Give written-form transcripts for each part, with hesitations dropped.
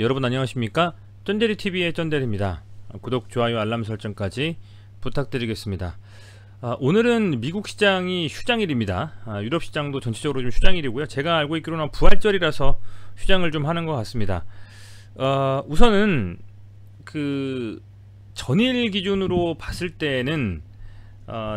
여러분 안녕하십니까? 쩐데리TV의 쩐데리입니다. 구독, 좋아요, 알람 설정까지 부탁드리겠습니다. 오늘은 미국 시장이 휴장일입니다. 유럽 시장도 전체적으로 좀 휴장일이고요. 제가 알고 있기로는 부활절이라서 휴장을 좀 하는 것 같습니다. 우선은 그 전일 기준으로 봤을 때는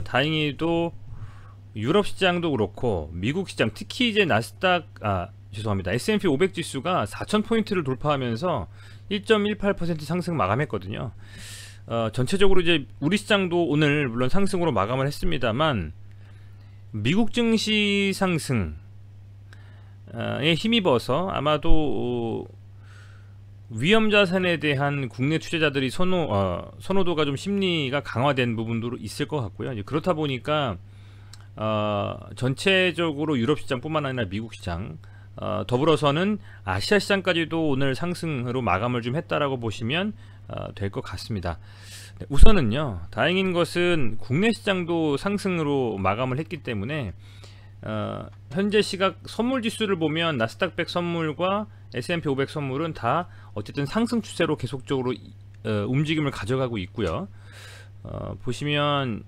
다행히도 유럽 시장도 그렇고 미국 시장, 특히 이제 나스닥 죄송합니다. S&P 500 지수가 4,000포인트를 돌파하면서 1.18% 상승 마감했거든요. 전체적으로 이제 우리 시장도 오늘 물론 상승으로 마감을 했습니다만 미국 증시 상승에 힘입어서 아마도 위험 자산에 대한 국내 투자자들이 선호도가 좀 심리가 강화된 부분도 있을 것 같고요. 이제 그렇다 보니까 전체적으로 유럽 시장뿐만 아니라 미국 시장, 더불어서는 아시아 시장까지도 오늘 상승으로 마감을 좀 했다라고 보시면 될 것 같습니다. 우선은요, 다행인 것은 국내 시장도 상승으로 마감을 했기 때문에 현재 시각 선물 지수를 보면 나스닥 100 선물과 S&P 500 선물은 다 어쨌든 상승 추세로 계속적으로 움직임을 가져가고 있고요. 보시면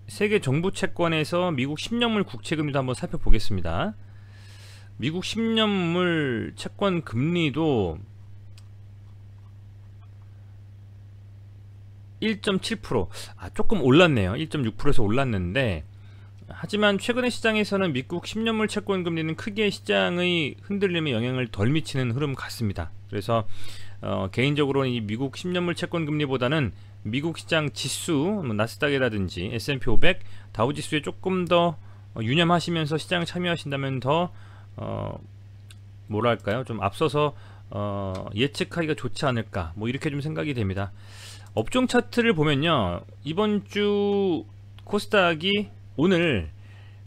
세계 정부 채권에서 미국 10년물 국채금리도 한번 살펴보겠습니다. 미국 10년물 채권 금리도 1.7%, 조금 올랐네요. 1.6%에서 올랐는데, 하지만 최근의 시장에서는 미국 10년물 채권 금리는 크게 시장의 흔들림에 영향을 덜 미치는 흐름 같습니다. 그래서 개인적으로는 이 미국 10년물 채권 금리보다는 미국 시장 지수, 나스닥이라든지 S&P 500, 다우지수에 조금 더 유념하시면서 시장에 참여하신다면 더 뭐랄까요, 좀 앞서서 예측하기가 좋지 않을까, 뭐 이렇게 좀 생각이 됩니다. 업종 차트를 보면요, 이번 주 코스닥이 오늘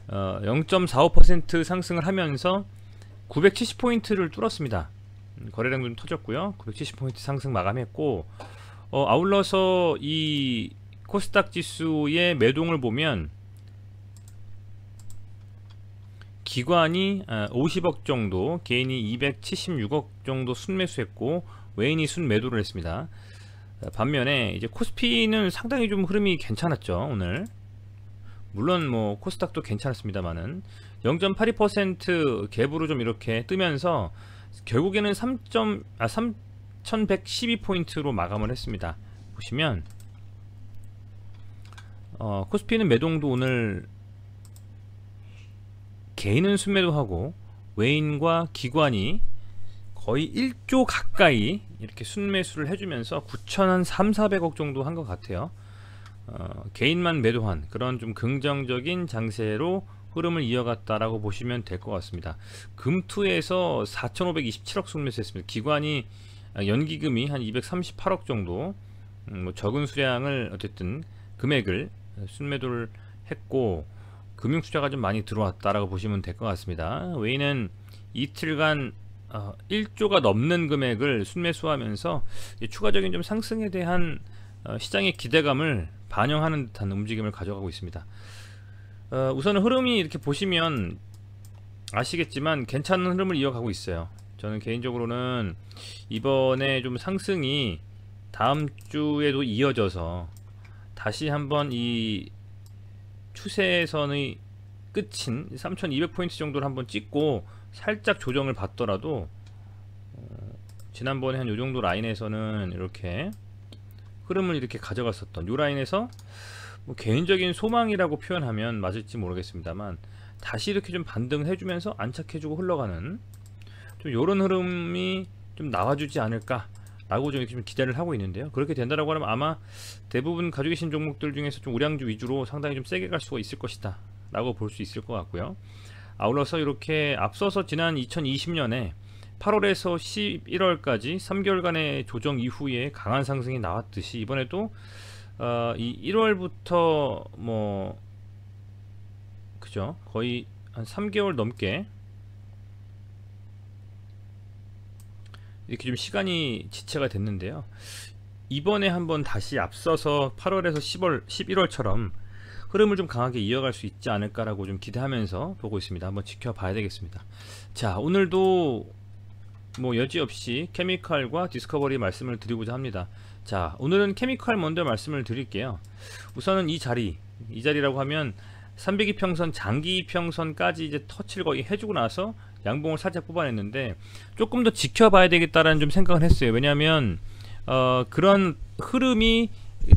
0.45% 상승을 하면서 970포인트를 뚫었습니다. 거래량도 좀 터졌고요. 970포인트 상승 마감했고, 아울러서 이 코스닥 지수의 매동을 보면 기관이 50억 정도, 개인이 276억 정도 순매수했고 외인이 순매도를 했습니다. 반면에 이제 코스피는 상당히 좀 흐름이 괜찮았죠. 오늘 물론 뭐 코스닥도 괜찮았습니다만은 0.82% 갭으로 좀 이렇게 뜨면서 결국에는 3112포인트로 마감을 했습니다. 보시면 코스피는 매동도 오늘 개인은 순매도하고 외인과 기관이 거의 1조 가까이 이렇게 순매수를 해주면서 9,300~400억 정도 한 것 같아요. 개인만 매도한 그런 좀 긍정적인 장세로 흐름을 이어갔다라고 보시면 될 것 같습니다. 금투에서 4,527억 순매수했습니다. 기관이 연기금이 한 238억 정도, 뭐 적은 수량을 어쨌든 금액을 순매도를 했고 금융투자가 좀 많이 들어왔다라고 보시면 될 것 같습니다. 외인은 이틀간 1조가 넘는 금액을 순매수하면서 추가적인 좀 상승에 대한 시장의 기대감을 반영하는 듯한 움직임을 가져가고 있습니다. 우선 흐름이 이렇게 보시면 아시겠지만 괜찮은 흐름을 이어가고 있어요. 저는 개인적으로는 이번에 좀 상승이 다음 주에도 이어져서 다시 한번 이 추세선의 끝인 3200포인트 정도를 한번 찍고 살짝 조정을 받더라도 지난번에 한 요정도 라인에서는 이렇게 흐름을 이렇게 가져갔었던 요 라인에서 뭐 개인적인 소망이라고 표현하면 맞을지 모르겠습니다만 다시 이렇게 좀 반등을 해주면서 안착해주고 흘러가는 좀 요런 흐름이 좀 나와주지 않을까 라고 좀 이렇게 좀 기대를 하고 있는데요. 그렇게 된다라고 하면 아마 대부분 가지고 계신 종목들 중에서 좀 우량주 위주로 상당히 좀 세게 갈 수가 있을 것이다 라고 볼 수 있을 것 같고요. 아울러서 이렇게 앞서서 지난 2020년에 8월에서 11월까지 3개월간의 조정 이후에 강한 상승이 나왔듯이 이번에도 이 1월부터 뭐 그죠, 거의 한 3개월 넘게 이렇게 좀 시간이 지체가 됐는데요. 이번에 한번 다시 앞서서 8월에서 11월처럼 흐름을 좀 강하게 이어갈 수 있지 않을까라고 좀 기대하면서 보고 있습니다. 한번 지켜봐야 되겠습니다. 자, 오늘도 뭐 여지없이 케미칼과 디스커버리 말씀을 드리고자 합니다. 자, 오늘은 케미칼 먼저 말씀을 드릴게요. 우선은 이 자리라고 하면 302평선 장기이평선까지 이제 터치를 거의 해주고 나서 양봉을 살짝 뽑아냈는데 조금 더 지켜봐야 되겠다라는 좀 생각을 했어요. 왜냐하면 그런 흐름이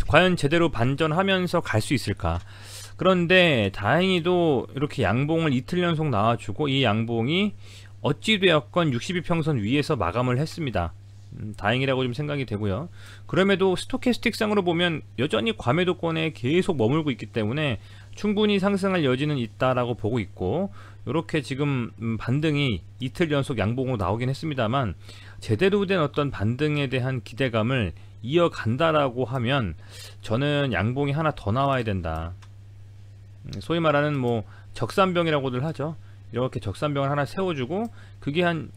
과연 제대로 반전하면서 갈 수 있을까. 그런데 다행히도 이렇게 양봉을 이틀 연속 나와주고 이 양봉이 어찌되었건 62평선 위에서 마감을 했습니다. 다행이라고 좀 생각이 되고요. 그럼에도 스토캐스틱상으로 보면 여전히 과매도권에 계속 머물고 있기 때문에 충분히 상승할 여지는 있다라고 보고 있고, 이렇게 지금 반등이 이틀 연속 양봉으로 나오긴 했습니다만 제대로 된 어떤 반등에 대한 기대감을 이어간다라고 하면 저는 양봉이 하나 더 나와야 된다. 소위 말하는 뭐 적산병이라고들 하죠. 이렇게 적산병을 하나 세워주고 그게 한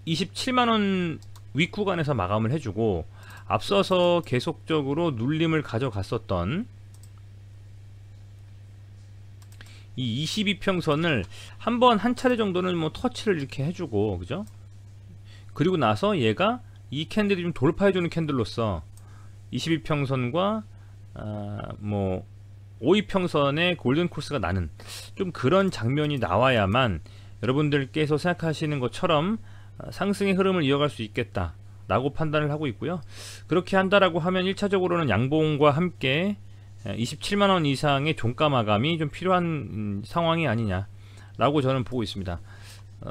27만원 윗구간에서 마감을 해주고, 앞서서 계속적으로 눌림을 가져갔었던 이 22평선을 한번 한 차례 정도는 뭐 터치를 이렇게 해주고, 그죠? 그리고 나서 얘가 이 캔들이 좀 돌파해주는 캔들로서 22평선과 뭐 52평선의 골든 코스가 나는 좀 그런 장면이 나와야만 여러분들께서 생각하시는 것처럼 상승의 흐름을 이어갈 수 있겠다 라고 판단을 하고 있고요. 그렇게 한다라고 하면 1차적으로는 양봉과 함께 27만원 이상의 종가 마감이 좀 필요한 상황이 아니냐 라고 저는 보고 있습니다.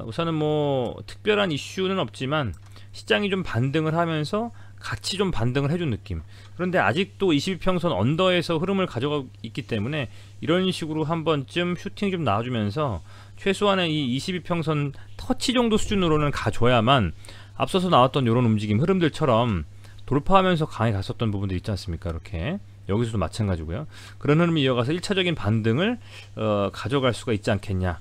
우선은 뭐 특별한 이슈는 없지만 시장이 좀 반등을 하면서 같이 좀 반등을 해준 느낌. 그런데 아직도 22평선 언더에서 흐름을 가져가고 있기 때문에 이런 식으로 한 번쯤 슈팅이 좀 나와주면서 최소한의 이 22평선 터치 정도 수준으로는 가줘야만 앞서서 나왔던 이런 움직임 흐름들처럼 돌파하면서 강하게 갔었던 부분들 있지 않습니까? 이렇게 여기서도 마찬가지고요. 그런 흐름이 이어가서 1차적인 반등을 가져갈 수가 있지 않겠냐.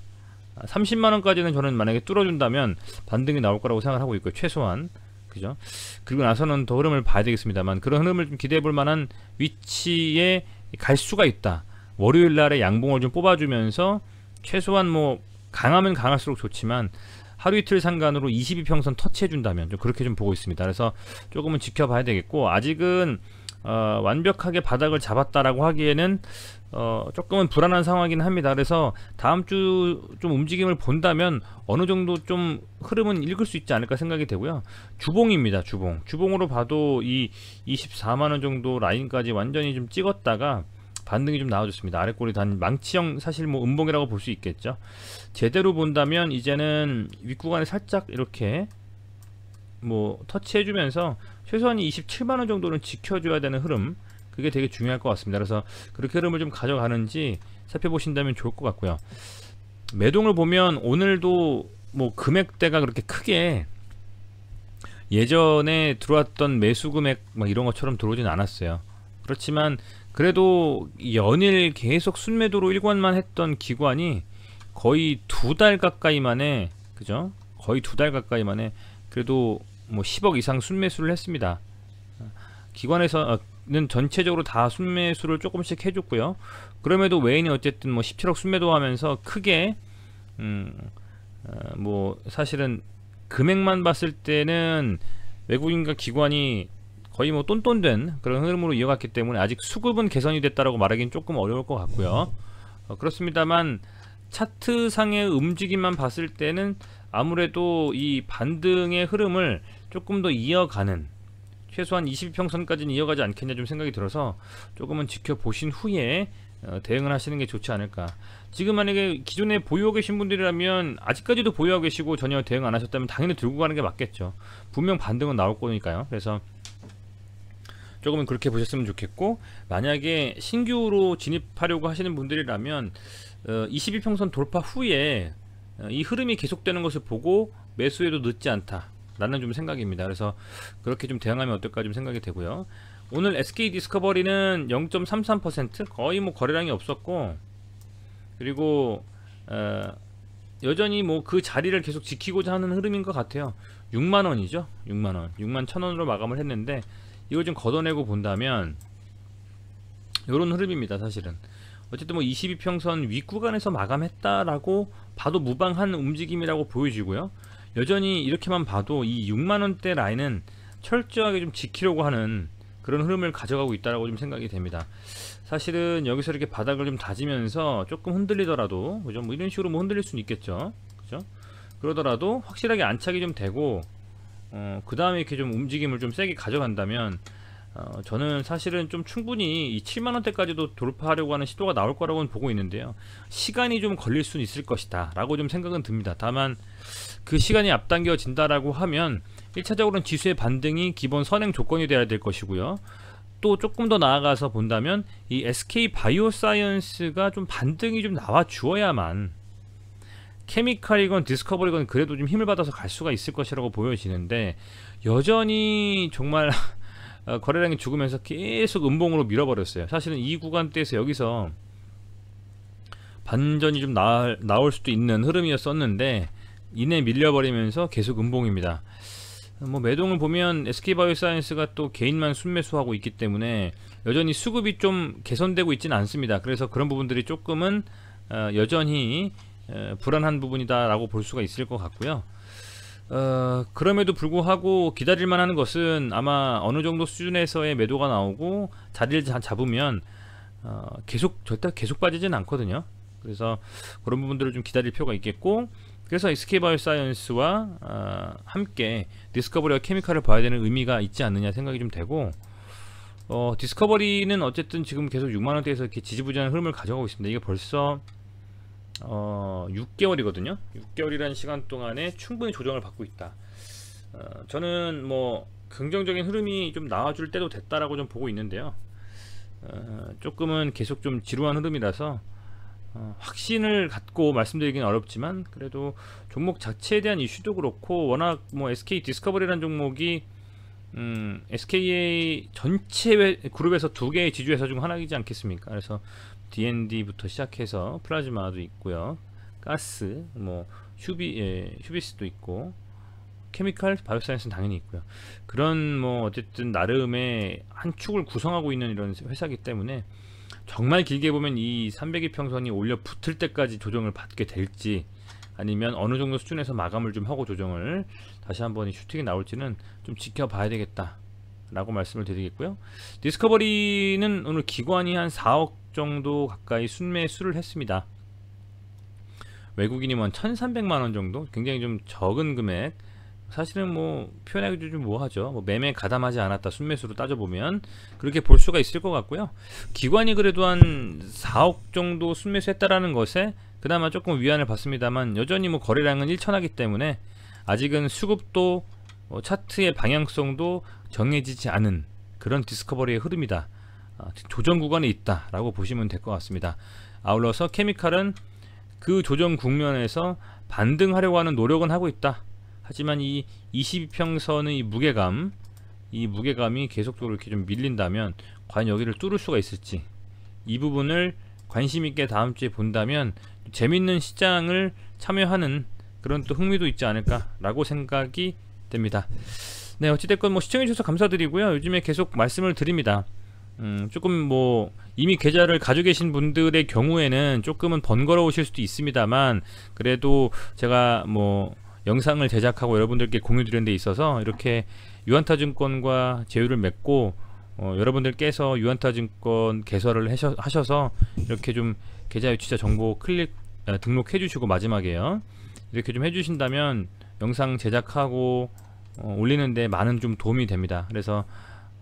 30만원까지는 저는 만약에 뚫어준다면 반등이 나올 거라고 생각하고 있고요. 최소한. 그죠? 그리고 나서는 더 흐름을 봐야 되겠습니다만, 그런 흐름을 좀 기대해 볼 만한 위치에 갈 수가 있다. 월요일 날에 양봉을 좀 뽑아주면서 최소한 뭐 강하면 강할수록 좋지만 하루 이틀 상간으로 22평선 터치해 준다면 좀 그렇게 좀 보고 있습니다. 그래서 조금은 지켜봐야 되겠고, 아직은 완벽하게 바닥을 잡았다라고 하기에는 조금은 불안한 상황이긴 합니다. 그래서 다음 주 좀 움직임을 본다면 어느 정도 좀 흐름은 읽을 수 있지 않을까 생각이 되고요. 주봉입니다. 주봉으로 봐도 이 24만원 정도 라인까지 완전히 좀 찍었다가 반등이 좀 나와줬습니다. 아래꼬리 단 망치형, 사실 뭐 음봉이라고 볼 수 있겠죠. 제대로 본다면 이제는 윗구간에 살짝 이렇게 뭐 터치해주면서 최소한 27만원 정도는 지켜줘야 되는 흐름, 그게 되게 중요할 것 같습니다. 그래서 그렇게 흐름을 좀 가져가는지 살펴보신다면 좋을 것 같고요. 매동을 보면 오늘도 뭐 금액대가 그렇게 크게 예전에 들어왔던 매수 금액 막 이런 것처럼 들어오진 않았어요. 그렇지만 그래도 연일 계속 순매도로 일관만 했던 기관이 거의 2달 가까이 만에, 그죠? 거의 2달 가까이 만에 그래도 뭐 10억 이상 순매수를 했습니다. 기관에서는 전체적으로 다 순매수를 조금씩 해줬고요. 그럼에도 외인이 어쨌든 뭐 17억 순매도 하면서 크게 뭐 사실은 금액만 봤을 때는 외국인과 기관이 거의 뭐 똔똔된 그런 흐름으로 이어갔기 때문에 아직 수급은 개선이 됐다라고 말하기는 조금 어려울 것 같고요. 그렇습니다만 차트상의 움직임만 봤을 때는 아무래도 이 반등의 흐름을 조금 더 이어가는, 최소한 22평선까지는 이어가지 않겠냐 좀 생각이 들어서 조금은 지켜보신 후에 대응을 하시는 게 좋지 않을까. 지금 만약에 기존에 보유하고 계신 분들이라면 아직까지도 보유하고 계시고 전혀 대응 안 하셨다면 당연히 들고 가는 게 맞겠죠. 분명 반등은 나올 거니까요. 그래서 조금은 그렇게 보셨으면 좋겠고, 만약에 신규로 진입하려고 하시는 분들이라면 22평선 돌파 후에 이 흐름이 계속되는 것을 보고 매수해도 늦지 않다 라는 좀 생각입니다. 그래서 그렇게 좀 대응하면 어떨까 좀 생각이 되고요. 오늘 SK 디스커버리는 0.33% 거의 뭐 거래량이 없었고, 그리고 여전히 뭐 그 자리를 계속 지키고자 하는 흐름인 것 같아요. 6만원이죠. 6만원 6만 1천원으로 마감을 했는데 이걸 좀 걷어내고 본다면 요런 흐름입니다. 사실은 어쨌든 뭐 22평선 윗구간에서 마감했다라고 봐도 무방한 움직임이라고 보여지고요. 여전히 이렇게만 봐도 이 6만원대 라인은 철저하게 좀 지키려고 하는 그런 흐름을 가져가고 있다라고 좀 생각이 됩니다. 사실은 여기서 이렇게 바닥을 좀 다지면서 조금 흔들리더라도, 그죠? 뭐 이런 식으로 뭐 흔들릴 수는 있겠죠, 그죠? 그러더라도 확실하게 안착이 좀 되고, 그 다음에 이렇게 좀 움직임을 좀 세게 가져간다면, 저는 사실은 좀 충분히 이 7만원대까지도 돌파하려고 하는 시도가 나올 거라고는 보고 있는데요. 시간이 좀 걸릴 수는 있을 것이다 라고 좀 생각은 듭니다. 다만 그 시간이 앞당겨진다라고 하면 1차적으로는 지수의 반등이 기본 선행 조건이 되어야 될 것이고요. 또 조금 더 나아가서 본다면 이 SK 바이오사이언스가 좀 반등이 좀 나와 주어야만 케미칼이건 디스커버리건 그래도 좀 힘을 받아서 갈 수가 있을 것이라고 보여지는데, 여전히 정말 거래량이 죽으면서 계속 음봉으로 밀어버렸어요. 사실은 이 구간대에서 여기서 반전이 좀 나올 수도 있는 흐름이었었는데 이내 밀려버리면서 계속 음봉입니다. 뭐 매동을 보면 SK바이오사이언스가 또 개인만 순매수하고 있기 때문에 여전히 수급이 좀 개선되고 있지는 않습니다. 그래서 그런 부분들이 조금은 여전히 불안한 부분이다 라고 볼 수가 있을 것 같고요. 그럼에도 불구하고 기다릴만 하는 것은 아마 어느 정도 수준에서의 매도가 나오고 자리를 잡으면 절대 계속 빠지진 않거든요. 그래서 그런 부분들을 좀 기다릴 필요가 있겠고, 그래서 SK바이오사이언스와 함께 디스커버리와 케미칼을 봐야 되는 의미가 있지 않느냐 생각이 좀 되고, 디스커버리는 어쨌든 지금 계속 6만원대에서 이렇게 지지부진한 흐름을 가져가고 있습니다. 이게 벌써 6개월이거든요. 6개월이라는 시간 동안에 충분히 조정을 받고 있다. 저는 뭐 긍정적인 흐름이 좀 나와줄 때도 됐다라고 좀 보고 있는데요. 조금은 계속 좀 지루한 흐름이라서 확신을 갖고 말씀드리기는 어렵지만, 그래도 종목 자체에 대한 이슈도 그렇고, 워낙 뭐 SK 디스커버리라는 종목이 SKA 전체 그룹에서 2개의 지주회사 중 하나이지 않겠습니까? 그래서 D&D부터 시작해서 플라즈마도 있고요, 가스, 뭐 휴비스도 있고, 케미칼, 바이오사이언스는 당연히 있고요. 그런 뭐 어쨌든 나름의 한 축을 구성하고 있는 이런 회사이기 때문에 정말 길게 보면 이 302평선이 올려 붙을 때까지 조정을 받게 될지, 아니면 어느 정도 수준에서 마감을 좀 하고 조정을 다시 한번 슈팅이 나올지는 좀 지켜봐야 되겠다 라고 말씀을 드리겠고요. 디스커버리는 오늘 기관이 한 4억 정도 가까이 순매수를 했습니다. 외국인이 한 1300만원 정도, 굉장히 좀 적은 금액, 사실은 뭐 표현하기도 좀 뭐하죠. 뭐 매매 가담하지 않았다, 순매수로 따져보면 그렇게 볼 수가 있을 것 같고요. 기관이 그래도 한 4억 정도 순매수 했다라는 것에 그나마 조금 위안을 받습니다만, 여전히 뭐 거래량은 일천하기 때문에 아직은 수급도 차트의 방향성도 정해지지 않은 그런 디스커버리의 흐름이다, 조정 구간에 있다 라고 보시면 될 것 같습니다. 아울러서 케미칼은 그 조정 국면에서 반등하려고 하는 노력은 하고 있다. 하지만 이 22평선의 이 무게감이 계속적으로 이렇게 좀 밀린다면 과연 여기를 뚫을 수가 있을지, 이 부분을 관심있게 다음주에 본다면 재밌는 시장을 참여하는 그런 또 흥미도 있지 않을까 라고 생각이 됩니다. 네, 어찌됐건 뭐 시청해주셔서 감사드리고요. 요즘에 계속 말씀을 드립니다. 조금 뭐 이미 계좌를 가지고 계신 분들의 경우에는 조금은 번거로우실 수도 있습니다만, 그래도 제가 뭐 영상을 제작하고 여러분들께 공유드리는 데 있어서 이렇게 유한타증권과 제휴를 맺고 여러분들께서 유한타증권 개설을 하셔서 이렇게 좀 계좌 유치자 정보 등록해 주시고, 마지막에요 이렇게 좀 해주신다면 영상 제작하고 올리는데 많은 좀 도움이 됩니다. 그래서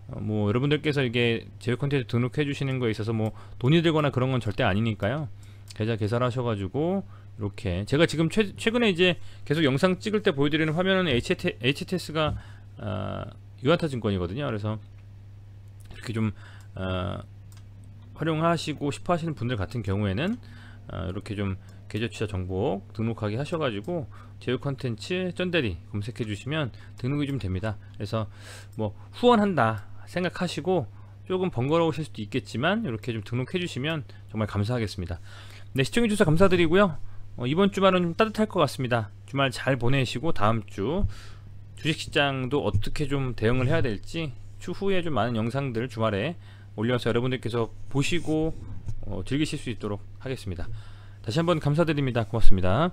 뭐 여러분들께서 이게 제휴 콘텐츠 등록해 주시는 거에 있어서 뭐 돈이 들거나 그런 건 절대 아니니까요. 계좌 개설하셔가지고 이렇게 제가 지금 최근에 이제 계속 영상 찍을 때 보여드리는 화면은 HTS가 유한타증권이거든요. 그래서 이렇게 좀 활용하시고 싶어 하시는 분들 같은 경우에는 이렇게 좀 계좌 취자 정보 등록하게 하셔가지고 제휴 컨텐츠 쩐대리 검색해 주시면 등록이 좀 됩니다. 그래서 뭐 후원한다 생각하시고 조금 번거로우실 수도 있겠지만 이렇게 좀 등록해 주시면 정말 감사하겠습니다. 네, 시청해 주셔서 감사드리고요. 이번 주말은 좀 따뜻할 것 같습니다. 주말 잘 보내시고 다음주 주식시장도 어떻게 좀 대응을 해야 될지 추후에 좀 많은 영상들 주말에 올려서 여러분들께서 보시고 즐기실 수 있도록 하겠습니다. 다시 한번 감사드립니다. 고맙습니다.